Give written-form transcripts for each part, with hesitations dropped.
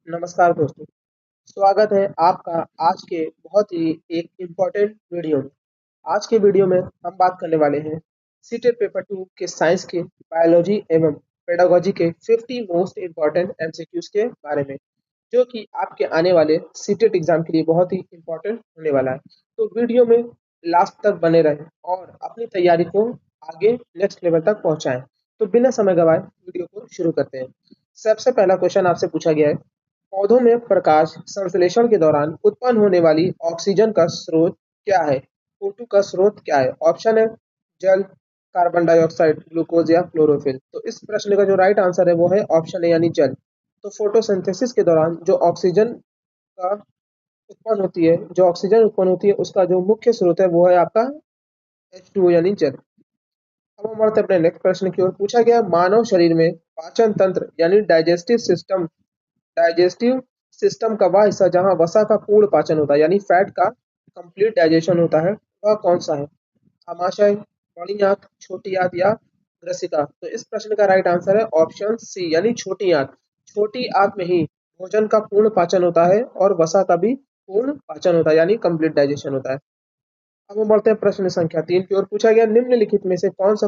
नमस्कार दोस्तों, स्वागत है आपका आज के बहुत ही एक इम्पोर्टेंट वीडियो में। आज के वीडियो में हम बात करने वाले हैं सीटेट पेपर 2 के साइंस के बायोलॉजी एवं पेडागोजी के 50 मोस्ट इम्पोर्टेंट एमसीक्यूज के बारे में, जो कि आपके आने वाले सीटेट एग्जाम के लिए बहुत ही इम्पोर्टेंट होने वाला है। तो वीडियो में लास्ट तक बने रहें और अपनी तैयारी को आगे नेक्स्ट लेवल तक पहुंचाएं। तो बिना समय गवाए वीडियो को शुरू करते हैं। सबसे पहला क्वेश्चन आपसे पूछा गया है, पौधों में प्रकाश संश्लेषण के दौरान उत्पन्न होने वाली ऑक्सीजन का स्रोत क्या है? O2 का स्रोत क्या है? ऑप्शन है जल, कार्बन डाइऑक्साइड, ग्लूकोज या क्लोरोफिल। तो इस प्रश्न का जो राइट आंसर है वो है ऑप्शन है यानी जल। तो फोटोसिंथेसिस के दौरान का जो ऑक्सीजन उत्पन्न होती है उसका जो मुख्य स्रोत है वो है आपका H2O यानी जल। अब हम बढ़ते हैं अपने नेक्स्ट प्रश्न की ओर। पूछा गया, मानव शरीर में पाचन तंत्र यानी डाइजेस्टिव सिस्टम का वह हिस्सा जहाँ वसा का पूर्ण पाचन होता है यानी फैट का कंप्लीट डाइजेशन होता है, वह कौन सा है? आमाशय, बड़ी आंत, छोटी आंत या ग्रसिका। तो इस प्रश्न का राइट आंसर है ऑप्शन सी यानी छोटी आंत। छोटी आंत में ही भोजन का पूर्ण पाचन होता है और वसा का भी पूर्ण पाचन होता है यानी कंप्लीट डाइजेशन होता है। अब हम बढ़ते हैं प्रश्न संख्या 3 की ओर। पूछा गया, निम्नलिखित में से कौन सा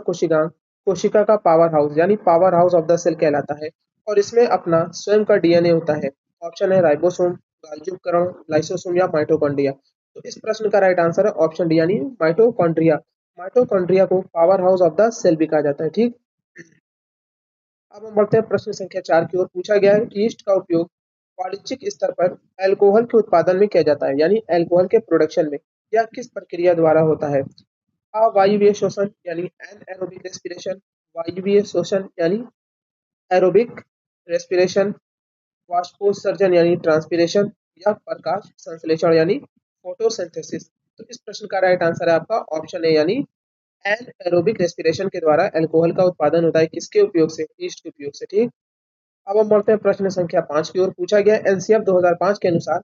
कोशिका का पावर हाउस यानी power house of the cell कहलाता है और इसमें अपना स्वयं का डीएनए होता है? ऑप्शन है राइबोसोम, गाल्गी उपकरण, लाइसोसोम या माइटोकॉन्ड्रिया। तो इस प्रश्न का राइट आंसर है ऑप्शन डी यानी माइटोकॉन्ड्रिया। माइटोकॉन्ड्रिया को power house of the cell भी कहा जाता है। ठीक। अब हम बढ़ते हैं प्रश्न संख्या 4 की ओर। पूछा गया है, ईस्ट का उपयोग वाणिज्यिक स्तर पर अल्कोहल के उत्पादन में किया जाता है यानी अल्कोहल के प्रोडक्शन में, यह किस प्रक्रिया द्वारा होता है? अवायवीय श्वसन यानी एनाएरोबिक रेस्पिरेशन, वायवीय श्वसन यानी एरोबिक रेस्पिरेशन, वाष्पोत्सर्जन यानी ट्रांसपिरेशन या प्रकाश संश्लेषण यानी फोटोसिंथेसिस। तो इस प्रश्न का राइट आंसर है आपका ऑप्शन ए यानी एनाएरोबिक रेस्पिरेशन के द्वारा अल्कोहल का उत्पादन होता है। किसके उपयोग से? ईस्ट के उपयोग से। ठीक। अब हम बढ़ते हैं प्रश्न संख्या 5 की ओर। पूछा गया, एनसीएफ 2005 के अनुसार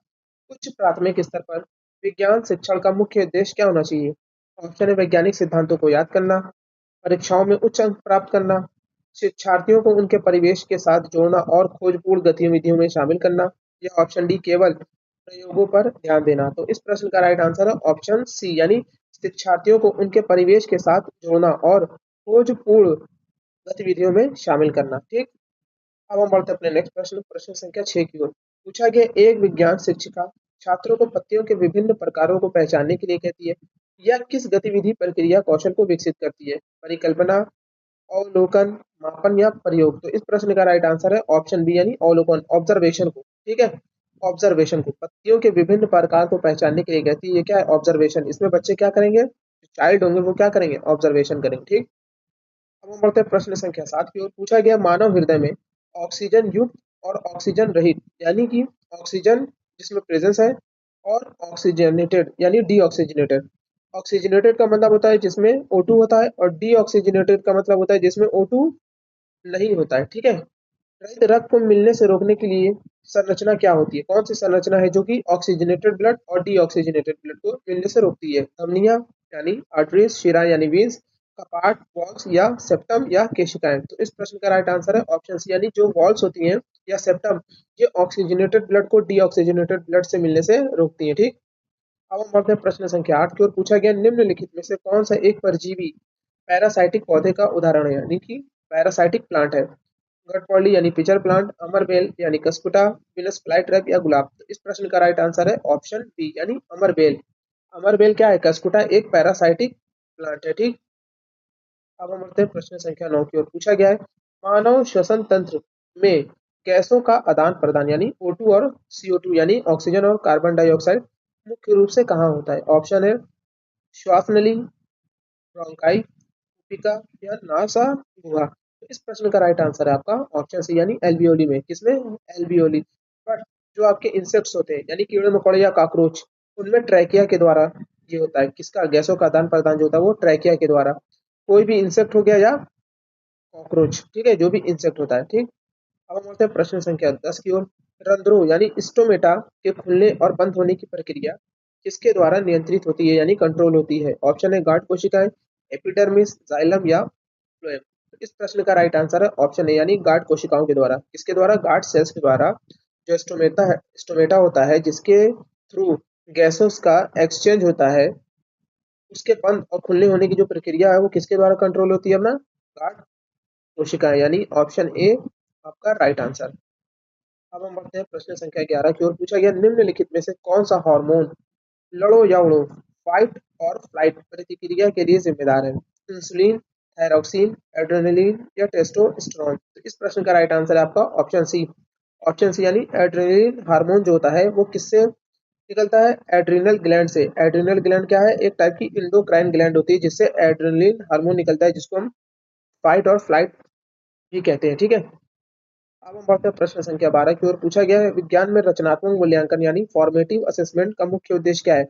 उच्च प्राथमिक स्तर पर विज्ञान शिक्षण का मुख्य उद्देश्य क्या होना चाहिए? ऑप्शन है वैज्ञानिक सिद्धांतों को याद करना, परीक्षाओं में उच्च अंक प्राप्त करना, शिक्षार्थियों को उनके परिवेश के साथ जोड़ना और खोजपूर्ण गतिविधियों में शामिल करना, या ऑप्शन डी केवल प्रयोगों पर ध्यान देना। तो इस प्रश्न का राइट आंसर है ऑप्शन सी यानी शिक्षार्थियों को उनके परिवेश के साथ जोड़ना और खोजपूर्ण गतिविधियों में शामिल करना। ठीक। अब हम बढ़ते हैं अपने नेक्स्ट प्रश्न प्रश्न संख्या 6 की ओर। पूछा गया, एक विज्ञान शिक्षिका छात्रों को पत्तियों के विभिन्न प्रकारों को पहचानने के लिए कहती है, यह किस गतिविधि प्रक्रिया कौशल को विकसित करती है? परिकल्पना, अवलोकन, मापन या प्रयोग। तो इस प्रश्न का राइट आंसर है ऑप्शन बी यानी अवलोकन, ऑब्जर्वेशन को। ठीक है, ऑब्जर्वेशन को पत्तियों के विभिन्न प्रकार को पहचानने के लिए कहती है। ये क्या है? ऑब्जर्वेशन। इसमें बच्चे क्या करेंगे? चाइल्ड होंगे वो क्या करेंगे? ऑब्जर्वेशन करेंगे। ठीक। अब हम बढ़ते हैं प्रश्न संख्या 7 की ओर। पूछा गया, मानव हृदय में ऑक्सीजन युक्त और ऑक्सीजन रहित यानी कि ऑक्सीजन जिसमें प्रेजेंस है और ऑक्सीजनेटेड यानी डीऑक्सीजनेटेड। ऑक्सीजनेटेड का मतलब होता है जिसमें O2 होता है और डीऑक्सीजनेटेड का मतलब होता है जिसमें O2 नहीं होता है। ठीक है। रक्त रक्त को मिलने से रोकने के लिए संरचना क्या होती है? कौन सी संरचना है जो कि ऑक्सीजनेटेड ब्लड और डीऑक्सीजनेटेड ब्लड को मिलने से रोकती है? धमनियां यानी आर्टरीज, शिरा यानी वेन्स, कपाट, वॉल्स या सेप्टम या केशिकाएं। तो इस प्रश्न का राइट आंसर है ऑप्शन सी यानी जो वॉल्स होती हैं या सेप्टम, ये ऑक्सीजनेटेड ब्लड को डीऑक्सीजनेटेड ब्लड से मिलने से रोकती है। ठीक। अब हम बढ़ते हैं प्रश्न संख्या 8 की ओर। पूछा गया, निम्नलिखित में से कौन सा एक परजीवी पैरासाइटिक पौधे का उदाहरण है यानी कि पैरासाइटिक प्लांट है? गटपॉली यानी पिचर प्लांट, अमरबेल यानी कस्कुटा, विनस फ्लाईट्रैप या गुलाब। तो इस प्रश्न का राइट आंसर है ऑप्शन बी यानी अमरबेल। अमरबेल क्या है? कस्कुटा एक पैरासाइटिक प्लांट है। ठीक। अब हम बढ़ते हैं प्रश्न संख्या 9 की ओर। पूछा गया है, मानव श्वसन तंत्र में गैसों का आदान प्रदान यानी O2 और CO2 यानी ऑक्सीजन और कार्बन डाइऑक्साइड मुख्य रूप से कहाँ होता है? ऑप्शन है श्वास नली, ब्रोंकाई, पुपिका या नासा गुहा। तो इस प्रश्न का राइट आंसर है आपका ऑप्शन सी यानी एल्वियोली में। किसमें? एल्वियोली। बट जो आपके इंसेक्ट्स होते हैं यानी कीड़े मकोड़े या कॉकरोच, उनमें ट्रैकिया के द्वारा ये होता है। किसका? गैसों का आदान प्रदान जो होता है वो ट्रैकिया के द्वारा। कोई भी इंसेक्ट हो गया या कॉकरोच, ठीक है, जो भी इंसेक्ट होता है। ठीक। अब हम बढ़ते हैं प्रश्न संख्या 10 की ओर। रंध्रों यानी स्टोमेटा के खुलने और बंद होने की प्रक्रिया किसके द्वारा नियंत्रित होती है यानी कंट्रोल होती है? ऑप्शन है गार्ड कोशिकाएं, एपिडर्मिस, जाइलम या फ्लोएम। तो इस प्रश्न का राइट आंसर है ऑप्शन ए यानी गार्ड कोशिकाओं के द्वारा। किसके द्वारा? गार्ड सेल्स के द्वारा जो स्टोमेटा होता है जिसके थ्रू गैसों का एक्सचेंज होता है, उसके बंद और खुलने होने की जो प्रक्रिया है वो किसके द्वारा कंट्रोल होती है? अपना गार्ड कोशिका, यानी ऑप्शन ए आपका राइट आंसर। अब हम बढ़ते हैं प्रश्न संख्या 11 की ओर। पूछा गया निम्नलिखित में से कौन सा हार्मोन लड़ो या उड़ो, फाइट और फ्लाइट प्रतिक्रिया के लिए जिम्मेदार है? इंसुलिन, थायरॉक्सिन, एड्रेनलिन या टेस्टोस्टेरोन? तो इस प्रश्न का राइट आंसर है आपका ऑप्शन सी। ऑप्शन सी यानी एड्रेनलिन हार्मोन जो होता है वो किससे निकलता है? एड्रिनल ग्लैंड से। एड्रिनल ग्लैंड क्या है? एक टाइप की इंडोक्राइन ग्लैंड होती है जिससे एड्रेनलिन हार्मोन निकलता है, जिसको हम फाइट और फ्लाइट भी कहते हैं। ठीक है। अब हम बढ़ते हैं प्रश्न संख्या 12 की ओर। पूछा गया है विज्ञान में रचनात्मक मूल्यांकन यानी फॉर्मेटिव असेसमेंट का मुख्य उद्देश्य क्या है?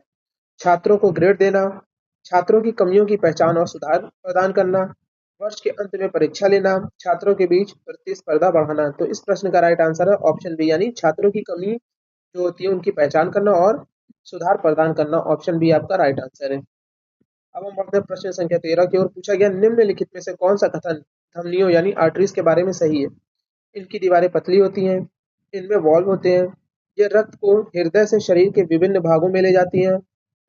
छात्रों को ग्रेड देना, छात्रों की कमियों की पहचान और सुधार प्रदान करना, वर्ष के अंत में परीक्षा लेना, छात्रों के बीच प्रतिस्पर्धा बढ़ाना? तो इस प्रश्न का राइट आंसर है ऑप्शन बी, यानी छात्रों की कमी जो होती है उनकी पहचान करना और सुधार प्रदान करना। ऑप्शन बी आपका राइट आंसर है। अब हम बढ़ते हैं प्रश्न संख्या 13 की ओर। पूछा गया निम्नलिखित में से कौन सा कथन धमनियों यानी आर्टरीज के बारे में सही है? इनकी दीवारें पतली होती हैं, इनमें वॉल्व होते हैं, ये रक्त को हृदय से शरीर के विभिन्न भागों में ले जाती हैं,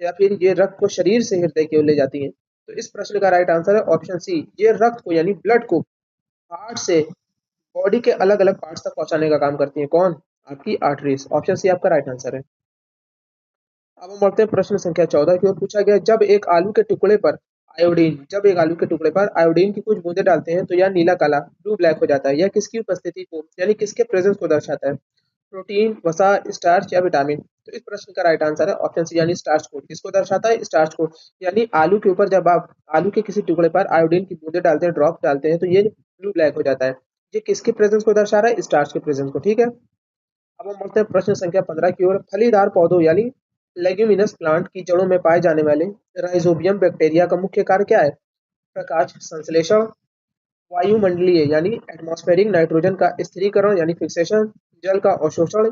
या फिर ये रक्त को शरीर से हृदय की ओर ले जाती हैं? तो इस प्रश्न का राइट आंसर है ऑप्शन सी, ये रक्त को यानी ब्लड को हार्ट से बॉडी के अलग अलग पार्ट्स तक पहुंचाने का काम करती हैं। कौन? आपकी आर्टरीज। ऑप्शन सी आपका राइट आंसर है। अब हम बढ़ते हैं प्रश्न संख्या 14 की ओर। पूछा गया जब एक आलू के टुकड़े पर आयोडीन की कुछ बूंदे डालते हैं तो यह नीला काला ब्लू ब्लैक हो जाता है। यह किसकी उपस्थिति को यानी किसके प्रेजेंस को दर्शाता है? प्रोटीन, वसा, स्टार्च या विटामिन? तो इस प्रश्न का राइट आंसर है ऑप्शन सी, यानी स्टार्च को। किसको दर्शाता है? स्टार्च को। यानी आलू के ऊपर जब आप आलू के किसी टुकड़े पर आयोडीन की बूंदे डालते हैं, ड्रॉप डालते हैं, तो ये ब्लू ब्लैक हो जाता है। ये किसके प्रेजेंस को दर्शा रहा है? स्टार्च के प्रेजेंस को। ठीक है। अब हम बढ़ते हैं प्रश्न संख्या 15 की ओर। फलीदार पौधों यानी लेग्यूमिनस प्लांट की जड़ों में पाए जाने वाले राइजोबियम बैक्टीरिया का मुख्य कार्य क्या है? प्रकाश संश्लेषण, वायुमंडलीय यानी एटमॉस्फेरिक नाइट्रोजन का स्थिरीकरण यानी फिक्सेशन, जल का अवशोषण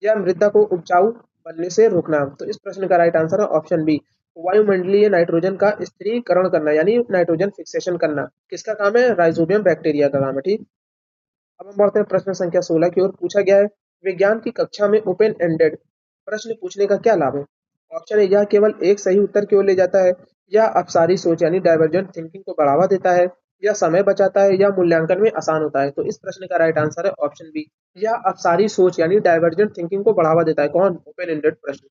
या मृदा को उपजाऊ बनने से रोकना? तो इस प्रश्न का राइट आंसर है ऑप्शन बी, वायुमंडलीय नाइट्रोजन का स्थिरीकरण करना यानी नाइट्रोजन फिक्सेशन करना। किसका काम है? राइजोबियम बैक्टीरिया का काम है। ठीक। अब हम बढ़ते हैं प्रश्न संख्या 16 की ओर। पूछा गया है विज्ञान की कक्षा में ओपन एंडेड प्रश्न पूछने का क्या लाभ है? ऑप्शन ए, यह केवल एक सही उत्तर की ओर ले जाता है, या अपसारी सोच यानी डाइवर्जेंट थिंकिंग को बढ़ावा देता है, या समय बचाता है, या मूल्यांकन में आसान होता है? तो इस प्रश्न का राइट आंसर है ऑप्शन बी, या अपसारी सोच यानी डाइवर्जेंट थिंकिंग को बढ़ावा देता है। कौन? ओपन एंडेड प्रश्न।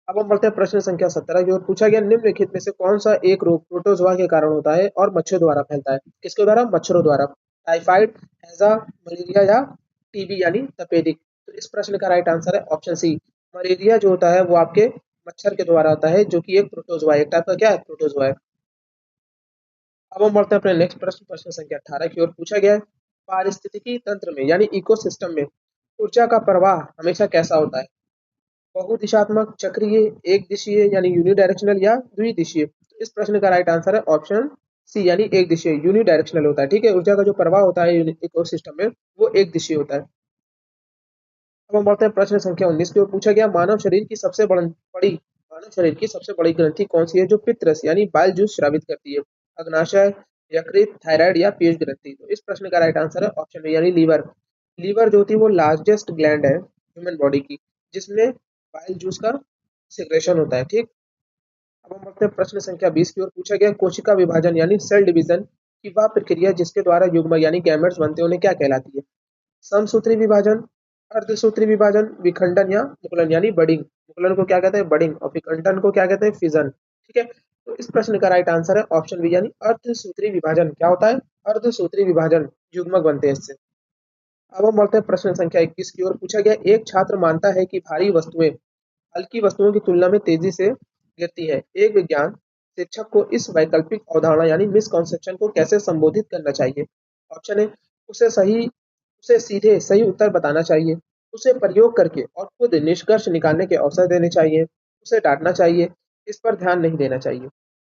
अब हम बढ़ते हैं प्रश्न संख्या 17 की ओर। पूछा गया निम्नलिखित में से कौन सा एक रोग प्रोटोजोआ के कारण होता है और मच्छरों द्वारा फैलता है? किसके द्वारा? मच्छरों द्वारा। टाइफाइड, हैजा, मलेरिया या टीबी यानी तपेदिक? तो इस प्रश्न का राइट आंसर है ऑप्शन सी, मलेरिया जो होता है वो आपके मच्छर के द्वारा होता है, जो कि एक प्रोटोजोआ है, एक टाइप का क्या है? प्रोटोजोआ है। अब हम बढ़ते हैं अपने नेक्स्ट प्रश्न, प्रश्न संख्या 18 की ओर। पूछा गया है पारिस्थितिकी तंत्र में यानी इकोसिस्टम में ऊर्जा का प्रवाह हमेशा कैसा होता है? बहुदिशात्मक, चक्रीय, एक दिशीय यानी यूनिडायरेक्शनल या द्विदिशीय? तो इस प्रश्न का राइट आंसर है ऑप्शन सी, यानी एक दिशीय, यूनिडायरेक्शनल होता है। ठीक है। ऊर्जा का जो प्रवाह होता है इकोसिस्टम में वो एक दिशीय होता है। अब हम बढ़ते हैं प्रश्न संख्या 19 की ओर। पूछा गया मानव शरीर की सबसे बड़ी ग्रंथि कौन सी है जो पित्त यानी बाइल जूस स्रावित करती है? अग्नाशय, यकृत, थायराइड या पीयूष ग्रंथि? तो इस प्रश्न का राइट आंसर है ऑप्शन बी, यानी लीवर। लीवर जो होती है वो लार्जेस्ट ग्लैंड है ह्यूमन बॉडी की, जिसमें बाइल जूस का सिक्रेशन होता है। ठीक। अब हम बढ़ते हैं प्रश्न संख्या 20 की ओर। पूछा गया कोशिका विभाजन यानी सेल डिवीजन की वह प्रक्रिया जिसके द्वारा युग्मक यानी गैमेट्स बनते हैं उन्हें क्या कहलाती है? समसूत्री विभाजन, अर्धसूत्री विभाजन, विखंडन या मुकुलन यानी बडिंग? मुकुलन को क्या कहते हैं? बडिंग। और विखंडन को क्या कहते हैं? फिजन। ठीक है। तो इस प्रश्न का राइट आंसर है ऑप्शन बी, यानी अर्धसूत्री विभाजन। क्या होता है? अर्धसूत्री विभाजन, युग्मक बनते हैं इससे। अब हम बढ़ते हैं प्रश्न संख्या 21 की ओर। पूछा गया एक छात्र मानता है कि भारी वस्तुएं हल्की वस्तुओं की तुलना में तेजी से गिरती है। एक विज्ञान शिक्षक को इस वैकल्पिक अवधारणा यानी मिसकॉन्सेप्शन को कैसे संबोधित करना चाहिए? ऑप्शन ए, उसे सीधे सही उत्तर बताना चाहिए, उसे प्रयोग करके और खुद निष्कर्ष निकालने के अवसर देने चाहिए, उसे डांटना चाहिए, इस पर ध्यान नहीं देना चाहिए?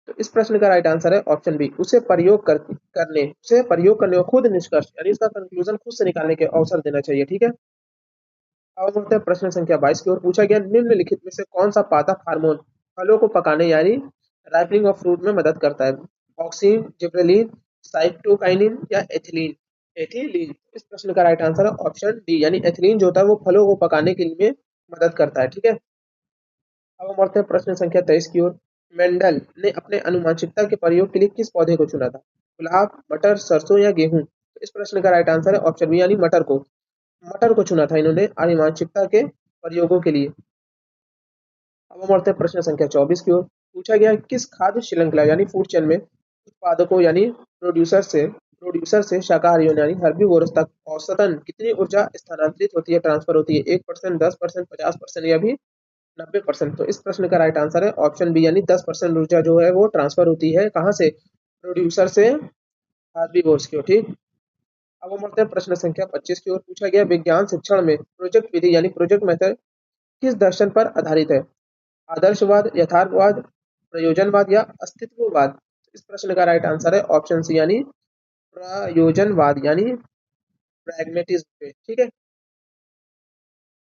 तो इस प्रश्न का राइट आंसर है ऑप्शन बी, उसे प्रयोग करने और खुद निष्कर्ष यानी इसका कंक्लूजन खुद से निकालने के अवसर देना चाहिए। ठीक है। अब बढ़ते हैं प्रश्न संख्या 22 की ओर। पूछा गया निम्नलिखित में से कौन सा पादप हार्मोन फलों को पकाने यानी राइपनिंग ऑफ फ्रूट में मदद करता है? ऑक्सीन, जिबरेलिन, साइटोकाइनिन या एथिलीन? एथिलीन। इस प्रश्न का राइट आंसर है ऑप्शन डी, यानी एथिलीन जो होता है वो फलों को पकाने के लिए मदद करता है। ठीक है, अब हम बढ़ते हैं प्रश्न संख्या 23 की ओर। मेंडल ने अपने अनुवांशिकता के प्रयोग के लिए किस पौधे को चुना था? गुलाब, मटर, सरसों या गेहूं? तो इस प्रश्न का राइट आंसर है ऑप्शन बी, यानी मटर को। मटर को चुना था इन्होंने आनुवंशिकता के प्रयोगों के लिए। अब हम बढ़ते हैं प्रश्न संख्या 24 की ओर। पूछा गया है, किस खाद्य श्रृंखला यानी फूड चेन में उत्पादकों यानी प्रोड्यूसर से शाकाहारियों यानी हर्बीवोरस तक औसतन कितनी ऊर्जा स्थानांतरित होती है, ट्रांसफर होती है? 1%, 10%, 50% या भी 90%? तो इस प्रश्न का राइट आंसर है ऑप्शन बी, यानी 10% ऊर्जा जो है वो ट्रांसफर होती है कहाँ से? प्रोड्यूसर से हर्बीवोर्स की ओर। ठीक, अब हम बढ़ते हैं प्रश्न संख्या 25 की ओर। पूछा गया, विज्ञान शिक्षण में प्रोजेक्ट विधि यानी प्रोजेक्ट मेथड किस दर्शन पर आधारित है? आदर्शवाद, यथार्थवाद, प्रयोजनवाद या अस्तित्ववाद? इस प्रश्न का राइट आंसर है ऑप्शन सी, यानी प्रयोजनवाद यानी प्रैग्मेटिज्म पे। ठीक है,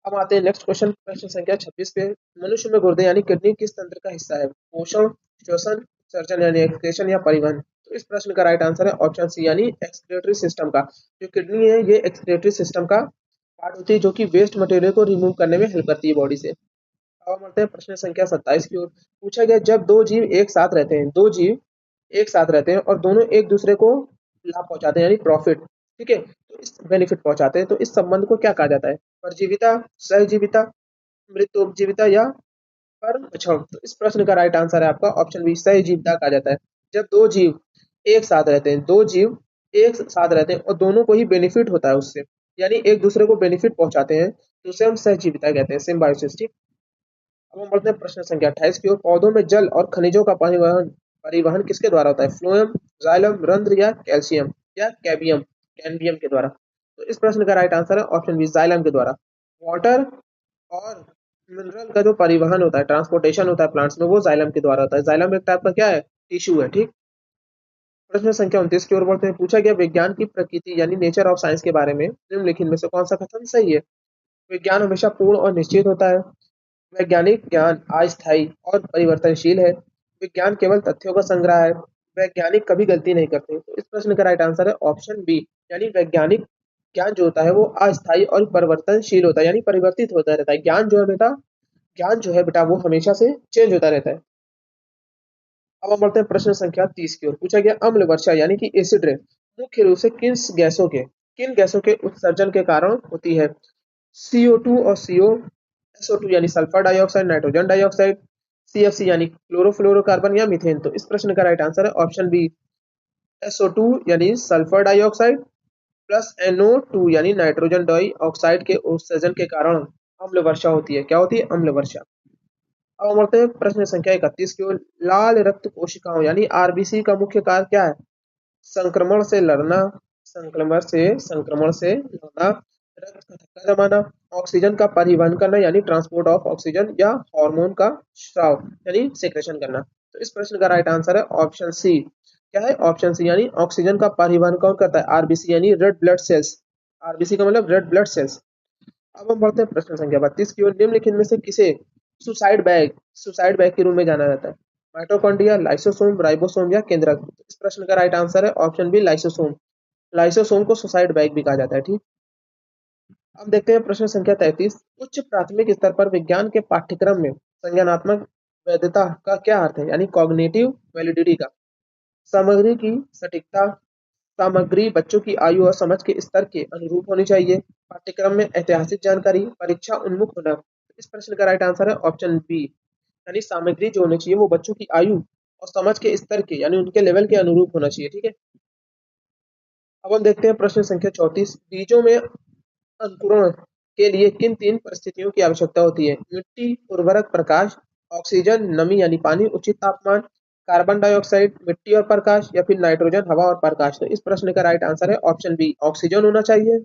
अब आते हैं नेक्स्ट क्वेश्चन, प्रश्न संख्या 26 पे। मनुष्य में गुर्दे यानी किडनी किस तंत्र का हिस्सा है? पोषण, श्वसन, सर्जन यानी एक्सक्रीशन या परिवहन? तो इस प्रश्न का राइट आंसर है ऑप्शन सी, यानी एक्सक्रीटरी सिस्टम का। जो किडनी है ये एक्सक्रीटरी सिस्टम का पार्ट होती है जो कि वेस्ट मटेरियल को रिमूव करने में हेल्प करती है बॉडी से। अब हम बढ़ते हैं प्रश्न संख्या 27 की ओर। पूछा गया, जब दो जीव एक साथ रहते हैं, दो जीव एक साथ रहते हैं और दोनों एक दूसरे को लाभ पहुंचाते हैं यानी प्रॉफिट, ठीक है, तो इस बेनिफिट पहुंचाते हैं, तो इस संबंध को क्या कहा जाता है? परजीविता, सहजीविता, मृत्योपजीविता या परभक्षण? तो इस प्रश्न का राइट आंसर है आपका ऑप्शन बी, सहजीविता कहा जाता है। जब दो जीव एक साथ रहते हैं, दो जीव एक साथ रहते हैं और दोनों को ही बेनिफिट होता है उससे, यानी एक दूसरे को बेनिफिट पहुंचाते हैं, तो उसे हम सहजीविता कहते हैं, सिम्बायोसिस। ठीक, अब हम बढ़ते हैं प्रश्न संख्या 28 की ओर। पौधों में जल और खनिजों का परिवहन परिवहन किसके द्वारा होता है? फ्लोएम, जाइलम, रंध्र या कैल्शियम या कैबियम कैनबियम के द्वारा? तो इस प्रश्न का राइट आंसर है ऑप्शन बी, जाइलम के द्वारा। वाटर और मिनरल का जो परिवहन होता है, ट्रांसपोर्टेशन होता है प्लांट्स में, वो जाइलम के द्वारा होता है। जाइलम एक टाइप का क्या है? टिश्यू है। ठीक, प्रश्न संख्या 29 की ओर बढ़ते हैं। पूछा गया, विज्ञान की प्रकृति यानी नेचर ऑफ साइंस के बारे में निम्नलिखित में से कौन सा कथन सही है? विज्ञान हमेशा पूर्ण और निश्चित होता है। वैज्ञानिक ज्ञान अस्थायी और परिवर्तनशील है। विज्ञान केवल तथ्यों का संग्रह है। वैज्ञानिक कभी गलती नहीं करते। तो इस प्रश्न का राइट आंसर है ऑप्शन बी, यानी वैज्ञानिक ज्ञान जो होता है वो अस्थायी और परिवर्तनशील होता है, यानी परिवर्तित होता रहता है। ज्ञान जो है बेटा वो हमेशा से चेंज होता रहता है। अब हम बढ़ते हैं प्रश्न संख्या 30 की ओर। पूछा गया, अम्ल वर्षा यानी कि एसिड रेन मुख्य रूप से किन गैसों के उत्सर्जन के कारण होती है? CO2 और CO, SO2 यानी sulphur dioxide, nitrogen dioxide, CFC यानी क्लोरोफ्लोरोकार्बन या मीथेन? तो इस प्रश्न का राइट आंसर है ऑप्शन बी, SO2 यानी सल्फर डाइऑक्साइड प्लस NO2 यानी नाइट्रोजन डाइऑक्साइड के उत्सर्जन के कारण अम्ल वर्षा होती है। क्या होती है? अम्ल वर्षा। अब हम बढ़ते हैं प्रश्न संख्या 31 की ओर। लाल रक्त कोशिकाओं यानी आरबीसी का मुख्य कार्य क्या है? संक्रमण से लड़ना, संक्रमण से लड़ना, रक्त का धक्का जमाना, ऑक्सीजन का परिवहन करना यानी ट्रांसपोर्ट ऑफ ऑक्सीजन, या हार्मोन का स्राव यानी सेक्रेशन करना? तो इस प्रश्न का राइट आंसर है ऑप्शन सी। क्या है? ऑप्शन सी, यानी ऑक्सीजन का परिवहन कौन करता है? आरबीसी यानी रेड ब्लड सेल्स। आरबीसी का मतलब रेड ब्लड सेल्स। अब हम बढ़ते हैं प्रश्न संख्या 32 की ओर। निम्नलिखित में से किसे सुसाइड बैग के रूप में जाना जाता है? माइटोकॉन्ड्रिया, लाइसोसोम, राइबोसोम या केंद्रक? इस प्रश्न का राइट आंसर है ऑप्शन बी, लाइसोसोम। लाइसोसोम को सुसाइड बैग भी कहा जाता है। ठीक, अब देखते हैं प्रश्न संख्या 33। उच्च प्राथमिक स्तर पर विज्ञान के पाठ्यक्रम में संज्ञानात्मक वैधता का क्या अर्थ है, यानी कॉग्निटिव वैलिडिटी का? सामग्री की सटीकता, सामग्री बच्चों की आयु और समझ के स्तर के अनुरूप होनी चाहिए, पाठ्यक्रम में ऐतिहासिक जानकारी, परीक्षा उन्मुख होना? इस प्रश्न का राइट आंसर है ऑप्शन बी, यानी सामग्री जो होनी चाहिए वो बच्चों की आयु और समझ के स्तर के यानी उनके लेवल के अनुरूप होना चाहिए। ठीक है, अब हम देखते हैं प्रश्न संख्या 34। बीजों में अंकुरण के लिए किन तीन परिस्थितियों की आवश्यकता होती है? मिट्टी, उर्वरक, प्रकाश, ऑक्सीजन, नमी यानी पानी, उचित तापमान, कार्बन डाइऑक्साइड, मिट्टी और प्रकाश, या फिर नाइट्रोजन, हवा और प्रकाश? तो इस प्रश्न का राइट आंसर है ऑप्शन बी, ऑक्सीजन होना चाहिए,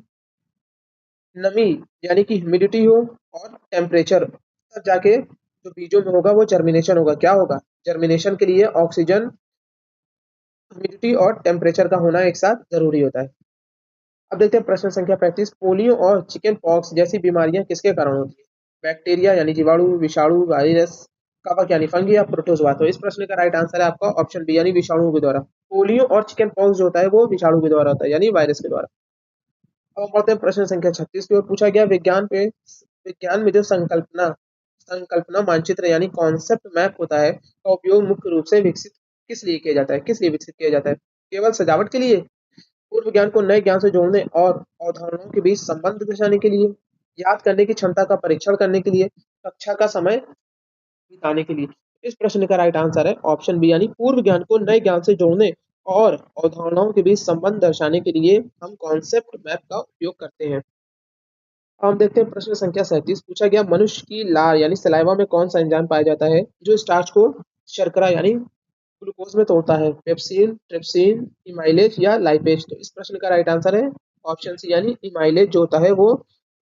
नमी यानी कि ह्यूमिडिटी हो, और टेम्परेचर, तब जाके जो बीजों में होगा वो जर्मिनेशन होगा। क्या होगा? जर्मिनेशन के लिए ऑक्सीजन, ह्यूमिडिटी और टेम्परेचर का होना एक साथ जरूरी होता है। अब देखते हैं प्रश्न संख्या 35। पोलियो और चिकन पॉक्स जैसी बीमारियां किसके कारण होती है? बैक्टीरिया यानी जीवाणु, विषाणु, वायरस, कवक यानी फंगी, या प्रोटोजोआ? तो इस प्रश्न का राइट आंसर है आपका ऑप्शन बी, यानी विषाणु के द्वारा। पोलियो और चिकन पॉक्स जो होता है वो विषाणु के द्वारा होता है, यानी वायरस के द्वारा। अब हम बढ़ते हैं प्रश्न संख्या 36 की ओर। पूछा गया विज्ञान में जो संकल्पना संकल्पना मानचित्र यानी कॉन्सेप्ट मैप होता है का उपयोग मुख्य रूप से विकसित किस लिए किया जाता है, किस लिए विकसित किया जाता है? केवल सजावट के लिए, पूर्व ज्ञान को नए ज्ञान से जोड़ने और अवधारणाओं के बीच संबंध दर्शाने के लिए, याद करने की क्षमता का परीक्षण करने के लिए, कक्षा का समय बिताने के लिए। इस प्रश्न का राइट आंसर है ऑप्शन बी यानी पूर्व ज्ञान को नए ज्ञान से जोड़ने और अवधारणाओं के बीच संबंध दर्शाने के लिए हम कॉन्सेप्ट मैप का उपयोग करते हैं। अब हम देखते हैं प्रश्न संख्या 37। पूछा गया मनुष्य की लार यानी सलाइवा में कौन सा एंजाइम पाया जाता है जो स्टार्च को शर्करा यानी ग्लूकोज में तोड़ता है? पेप्सिन, ट्रिप्सिन, इमाइलेज या लाइपेज? तो इस प्रश्न का राइट आंसर है ऑप्शन सी यानी इमाइलेज जो होता है वो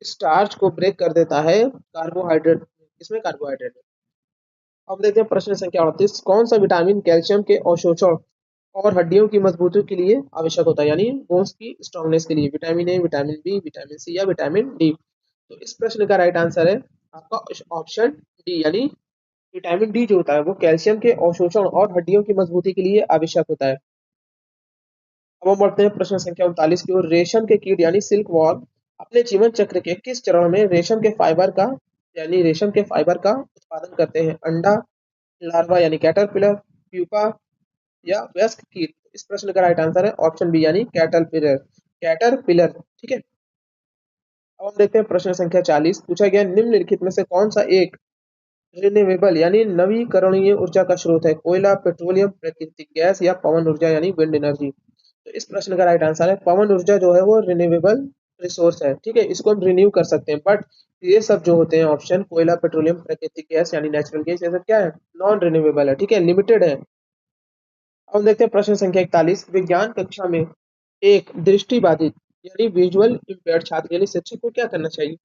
स्टार्च को ब्रेक कर देता है कार्बोहाइड्रेट, इसमें कार्बोहाइड्रेट। अब देखते हैं प्रश्न संख्या 38। कौन सा विटामिन कैल्शियम के अवशोषण और हड्डियों की मजबूती के लिए आवश्यक होता है यानी बोन्स की स्ट्रांगनेस के लिए? Vitamin A, vitamin B, vitamin C या विटामिन डी? तो इस प्रश्न का राइट आंसर है आपका ऑप्शन डी यानी विटामिन डी जो होता है वो कैल्शियम के अवशोषण और हड्डियों की मजबूती के लिए आवश्यक होता है। अब हम बढ़ते हैं प्रश्न संख्या 39 की ओर। रेशम के कीट यानी सिल्क वॉर्म अपने जीवन चक्र के किस चरण में रेशम के फाइबर का उत्पादन करते हैं? अंडा, लार्वा यानी कैटरपिलर, प्यूपा या वयस्क कीट? इस प्रश्न का राइट आंसर है ऑप्शन बी यानी कैटरपिलर, कैटरपिलर। ठीक है। अब हम देखते हैं प्रश्न संख्या 40। पूछा गया निम्नलिखित में से कौन सा एक रिन्यूएबल यानी नवीकरणीय ऊर्जा का स्रोत है? कोयला, पेट्रोलियम, प्राकृतिक गैस या पवन ऊर्जा यानी विंड एनर्जी? तो इस प्रश्न का राइट आंसर है पवन ऊर्जा जो है वो रिन्यूएबल रिसोर्स है। ठीक है, इसको हम रिन्यू कर सकते हैं, बट ये सब जो होते हैं ऑप्शन कोयला, पेट्रोलियम, प्राकृतिक गैस यानी नेचुरल गैस, ये सब क्या है? नॉन रिन्यूएबल है। ठीक है, लिमिटेड है। अब हम देखते हैं प्रश्न संख्या 41। विज्ञान कक्षा में एक दृष्टिबाधित यानी विजुअल इम्पेयर्ड छात्र यानी शिक्षक को क्या करना चाहिए?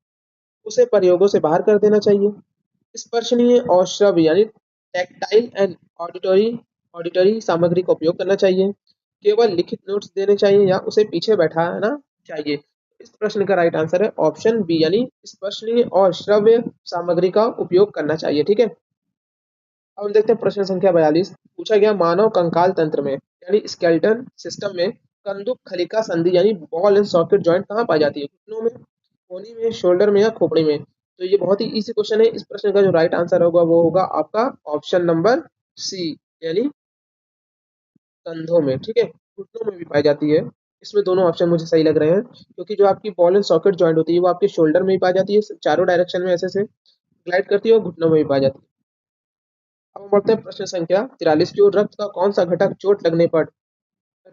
उसे प्रयोगों से बाहर कर देना चाहिए, स्पर्शनीय और श्रव्य यानी टैक्टाइल एंड ऑडिटरी ऑडिटरी सामग्री का उपयोग करना चाहिए, केवल लिखित नोट्स देने चाहिए या उसे पीछे बैठाना चाहिए? इस प्रश्न का राइट आंसर है ऑप्शन बी यानी स्पर्शनीय और श्रव्य सामग्री का उपयोग करना चाहिए। ठीक है। अब हम देखते हैं प्रश्न संख्या 42। पूछा गया मानव कंकाल तंत्र में यानी स्केलेटन सिस्टम में कंदुक खलिका संधि यानी बॉल एंड सॉकेट जॉइंट कहाँ पाई जाती है? घुटनों में, कोहनी में, शोल्डर में या खोपड़ी में? तो ये बहुत ही इजी क्वेश्चन है। इस प्रश्न का जो राइट आंसर होगा वो होगा आपका ऑप्शन नंबर सी यानी कंधों में। ठीक है, घुटनों में भी पाई जाती है। इसमें दोनों ऑप्शन मुझे सही लग रहे हैं क्योंकि जो आपकी बॉल एंड सॉकेट जॉइंट होती है वो आपके शोल्डर में भी पाई जाती है, चारों डायरेक्शन में ऐसे से ग्लाइड करती है और घुटनों में भी पाई जाती है। अब हम बढ़ते हैं प्रश्न संख्या 43 की ओर। रक्त का कौन सा घटक चोट लगने पर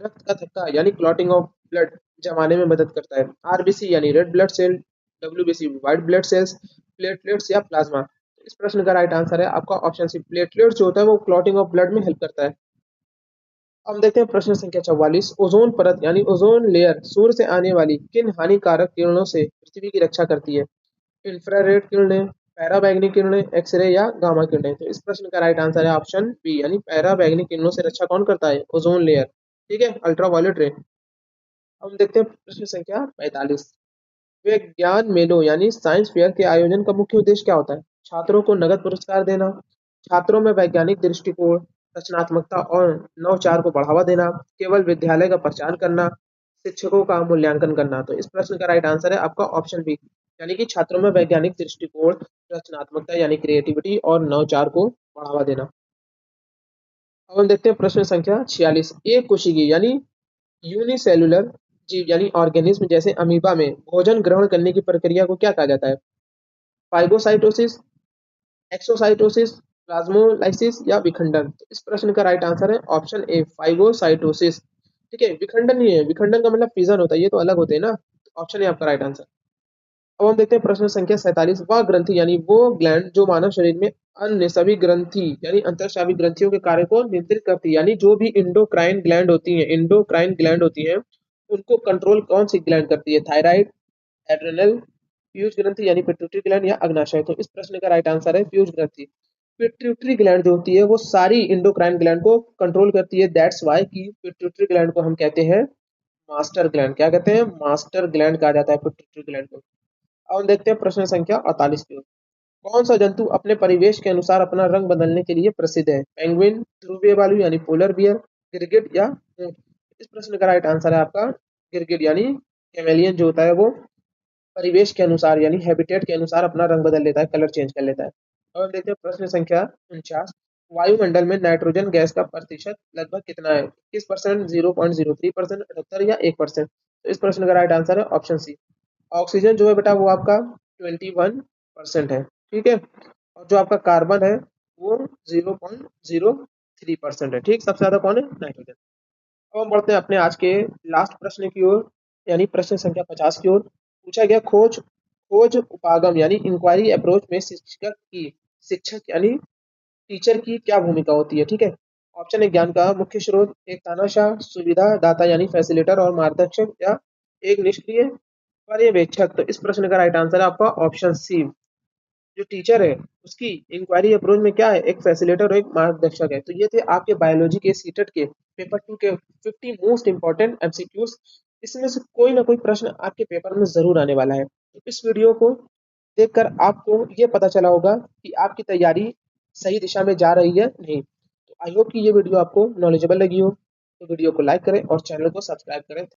रक्त का थक्का यानी क्लॉटिंग ऑफ ब्लड जमाने में मदद करता है? आरबीसी यानी red blood cell, WBC white blood cells, platelets या प्लाज्मा? इस प्रश्न का राइट आंसर है आपका ऑप्शन सी प्लेटलेट्स जो होता है वो क्लॉटिंग ऑफ ब्लड में हेल्प करता है। अब देखते हैं प्रश्न संख्या 44। ओजोन परत यानी ओजोन लेयर सूर्य से आने वाली किन हानिकारक किरणों से पृथ्वी की रक्षा करती है? इंफ्रारेड किरणें, पैराबैंगनी किरणें, एक्सरे या गामा किरणें? तो इस प्रश्न का राइट आंसर है ऑप्शन बी यानी पैराबैंगनी किरणों से रक्षा कौन करता है? Ozone layer. ठीक है, अल्ट्रावायलेट रे। हम देखते हैं प्रश्न संख्या 45। विज्ञान मेलों यानी साइंस फेयर के आयोजन का मुख्य उद्देश्य क्या होता है? छात्रों को नगद पुरस्कार देना, छात्रों में वैज्ञानिक दृष्टिकोण, रचनात्मकता और नवाचार को बढ़ावा देना, केवल विद्यालय का प्रचार करना, शिक्षकों का मूल्यांकन करना? तो इस प्रश्न का राइट आंसर है आपका ऑप्शन बी यानी कि छात्रों में वैज्ञानिक दृष्टिकोण, रचनात्मकता यानी क्रिएटिविटी और नवाचार को बढ़ावा देना। अब हम देखते हैं प्रश्न संख्या 46। एक कोशिकीय यानी यूनिसेलुलर जीव यानी ऑर्गेनिज्म जैसे अमीबा में भोजन ग्रहण करने की प्रक्रिया को क्या कहा जाता है? फाइगोसाइटोसिस, एक्सोसाइटोसिस, प्लाज्मोलाइसिस या विखंडन? तो इस प्रश्न का राइट आंसर है ऑप्शन ए फाइगोसाइटोसिस। ठीक है, विखंडन नहीं है, विखंडन का मतलब फिजन होता है, ये तो अलग होते हैं ना। ऑप्शन ए आपका राइट आंसर। अब हम देखते हैं प्रश्न संख्या 47। वह ग्रंथि यानी वो ग्लैंड जो मानव शरीर में अन्य सभी ग्रंथि यानी अंतःस्रावी ग्रंथियों के कार्य को नियंत्रित करती है यानी जो भी इंडोक्राइन ग्लैंड होती हैं उनको कंट्रोल कौन सी ग्लैंड करती है? थायराइड, एड्रेनल, पीयूष ग्रंथि यानी पिट्यूटरी ग्लैंड या अग्नाशय? तो इस प्रश्न का राइट आंसर है पीयूष ग्रंथि। पिट्यूटरी ग्लैंड जो होती है वो सारी इंडोक्राइन ग्लैंड को कंट्रोल करती है। दैट्स वाई कि पिट्यूटरी ग्लैंड को हम कहते हैं मास्टर ग्लैंड। क्या कहते हैं? मास्टर ग्लैंड कहा जाता है पिट्यूटरी ग्लैंड को। अब हम देखते हैं प्रश्न संख्या 48 की ओर। कौन सा जंतु अपने परिवेश के अनुसार अपना रंग बदलने के लिए प्रसिद्ध है? पेंगुइन, ध्रुवीय भालू यानी पोलर बियर, गिरगिट या ऊंट? इस प्रश्न का राइट आंसर है आपका गिरगिट यानी कैमेलियन जो होता है वो परिवेश के अनुसार यानी हैबिटेट के अनुसार अपना रंग बदल लेता है, कलर चेंज कर लेता है। और देखते हैं प्रश्न संख्या 49। वायुमंडल में नाइट्रोजन गैस का प्रतिशत लगभग कितना है? 21%, 0.03%, 78 या 1%? तो इस प्रश्न का राइट आंसर है ऑप्शन सी। ऑक्सीजन जो है बेटा वो आपका 21% है, ठीक है। और जो आपका कार्बन है वो 0.03% है, ठीक। सबसे ज्यादा कौन है? नाइट्रोजन। अब हम बढ़ते हैं अपने आज के लास्ट प्रश्न की ओर, यानी प्रश्न संख्या 50 की ओर। पूछा गया खोज खोज उपागम यानी इंक्वायरी अप्रोच में शिक्षक यानी टीचर की क्या भूमिका होती है, ठीक है। ऑप्शन है ज्ञान का मुख्य स्रोत, एक तानाशाह, सुविधा दाता यानी फैसिलिटर और मार्गदर्शक, या एक निष्क्रिय पर्यवेक्षक। तो इस प्रश्न का राइट आंसर है आपका ऑप्शन सी। जो टीचर है उसकी इंक्वायरी अप्रोच में क्या है? एक फैसिलिटेटर और एक मार्गदर्शक है। तो ये थे आपके बायोलॉजी के सीटेट के पेपर 2 के 50 मोस्ट इंपॉर्टेंट एमसीक्यूज। इसमें से कोई ना कोई प्रश्न आपके पेपर में जरूर आने वाला है। तो इस वीडियो को देखकर आपको ये पता चला होगा कि आपकी तैयारी सही दिशा में जा रही है नहीं। तो आई होप कि ये वीडियो आपको नॉलेजेबल लगी हो। तो वीडियो को लाइक करें और चैनल को सब्सक्राइब करें।